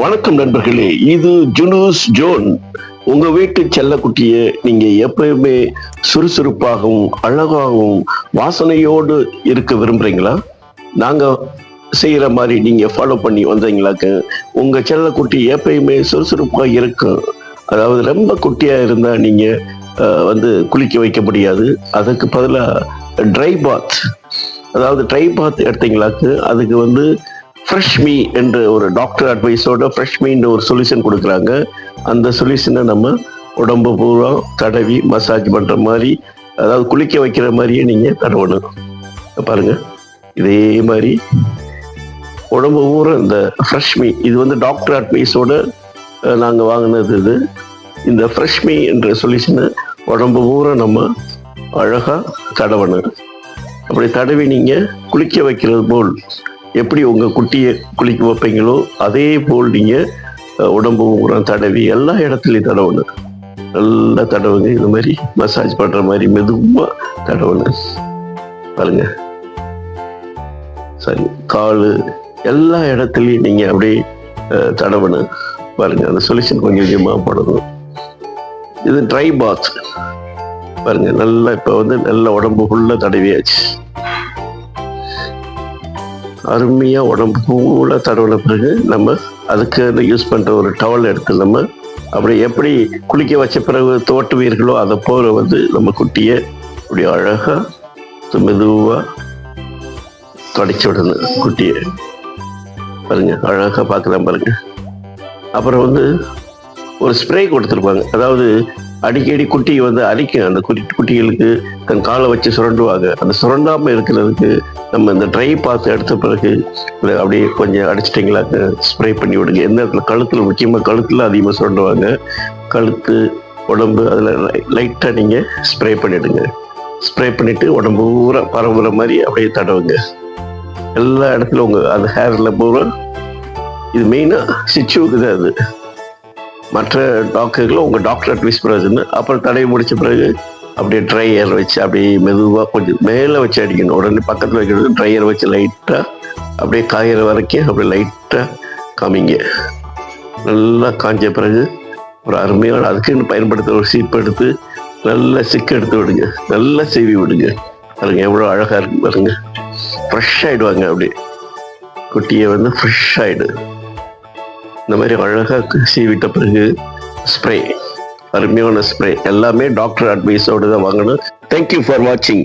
வணக்கம் நண்பர்களே, இது ஜுனூஸ் ஜோன். உங்க வீட்டு செல்லக்குட்டியை நீங்க எப்பயுமே சுறுசுறுப்பாகவும் அழகாகவும் வாசனையோடு இருக்க விரும்புறீங்களா? நாங்க செய்யற மாதிரி நீங்க ஃபாலோ பண்ணி வந்தீங்களாக்க உங்க செல்லக்குட்டி எப்பயுமே சுறுசுறுப்பா இருக்கும். அதாவது ரொம்ப குட்டியா இருந்தா நீங்க குளிக்க வைக்க முடியாது. அதுக்கு பதிலா ட்ரை பாத், அதாவது ட்ரை பாத் எடுத்தீங்களாக்கு அதுக்கு ஃப்ரெஷ் மீ என்ற ஒரு டாக்டர் அட்வைஸோட ஃப்ரெஷ் மீன்ற ஒரு சொல்யூஷன் கொடுக்குறாங்க. அந்த சொல்யூஷனை நம்ம உடம்பு பூரா தடவி மசாஜ் பண்ணுற மாதிரி, அதாவது குளிக்க வைக்கிற மாதிரியே நீங்கள் தடவணும். பாருங்க, இதே மாதிரி உடம்பு பூரா இந்த ஃப்ரெஷ் மீ, இது டாக்டர் அட்வைஸோட நாங்கள் வாங்கினது. இந்த ஃப்ரெஷ் மீ என்ற சொல்யூஷனை உடம்பு பூரா நம்ம அழகாக தடவணும். அப்படி தடவி நீங்கள் குளிக்க வைக்கிறது போல் எப்படி உங்கள் குட்டியை குளிக்க வைப்பீங்களோ அதே போல் நீங்கள் உடம்பு பூரா தடவி எல்லா இடத்துலையும் தடவணும். நல்லா தடவுங்க. இந்த மாதிரி மசாஜ் பண்ணுற மாதிரி மெதுவாக தடவணும். பாருங்க, சரி, கால் எல்லா இடத்துலையும் நீங்கள் அப்படியே தடவணும். பாருங்க, அந்த சொல்யூஷன் கொஞ்சம் கொஞ்சமாக போடணும். இது ட்ரை பாத். பாருங்க, நல்லா இப்போ நல்ல உடம்பு ஃபுல்லாக தடவியாச்சு. அருமையாக உடம்பு ஃபுல்லாக தடவின பிறகு நம்ம அதுக்கு யூஸ் பண்ணுற ஒரு டவல் எடுத்து நம்ம அப்படி எப்படி குளிக்க வச்ச பிறகு தோட்டுவீர்களோ அதை போல நம்ம குட்டியை அப்படி அழகாக மெதுவாக தொடச்சி விடணும் குட்டியை. பாருங்க, அழகாக பார்க்கலாம் பாருங்க. அப்புறம் ஒரு ஸ்ப்ரே கொடுத்துருப்பாங்க. அதாவது அடிக்கடி குட்டி அரிக்கும். அந்த குட்டிகளுக்கு தன் காலை வச்சு சுரண்டுவாங்க. அந்த சுரண்டாமல் இருக்கிறதுக்கு நம்ம இந்த ட்ரை பாத் எடுத்த பிறகு அப்படியே கொஞ்சம் அடிச்சிட்டிங்களாக்க ஸ்ப்ரே பண்ணி விடுங்க. எந்த இடத்துல கழுத்தில், முக்கியமாக கழுத்தில் அதிகமாக சுரண்டுவாங்க. கழுத்து, உடம்பு, அதில் லைட்டாக நீங்கள் ஸ்ப்ரே பண்ணிவிடுங்க. ஸ்ப்ரே பண்ணிவிட்டு உடம்பு பூரா பரவுற மாதிரி அப்படியே தடவுங்க. எல்லா இடத்துலையும் உங்கள் அந்த ஹேரில் பூரா. இது மெயினாக சிச்சுவுக்கு தான். அது மற்ற டாக்டர்களும் உங்கள் டாக்டர் அட்வைஸ் பண்ணாதுன்னு அப்புறம் தடவி முடித்த பிறகு அப்படியே ட்ரையர் வச்சு அப்படியே மெதுவாக கொஞ்சம் மேலே வச்சு அடிக்கணும். உடனே பக்கத்தில் வைக்கிறது ட்ரையர் வச்சு லைட்டாக அப்படியே காயிற வரைக்கும் அப்படியே லைட்டாக காமிங்க. நல்லா காஞ்ச பிறகு ஒரு அருமையான அதுக்குன்னு பயன்படுத்த ஒரு சீப்பு எடுத்து நல்லா சிக்கு எடுத்து விடுங்க. நல்லா சீவி விடுங்க. பாருங்க எவ்வளோ அழகாக இருக்கு பாருங்க. ஃப்ரெஷ் ஆகிடுவாங்க. அப்படியே குட்டியை ஃப்ரெஷ் ஆகிடு. இந்த மாதிரி அழகாக சீவிட்ட பிறகு ஸ்ப்ரே, அருமையான ஸ்ப்ரே, எல்லாமே டாக்டர் அட்வைஸோடு தான் வாங்கணும். தேங்க்யூ ஃபார் வாட்சிங்.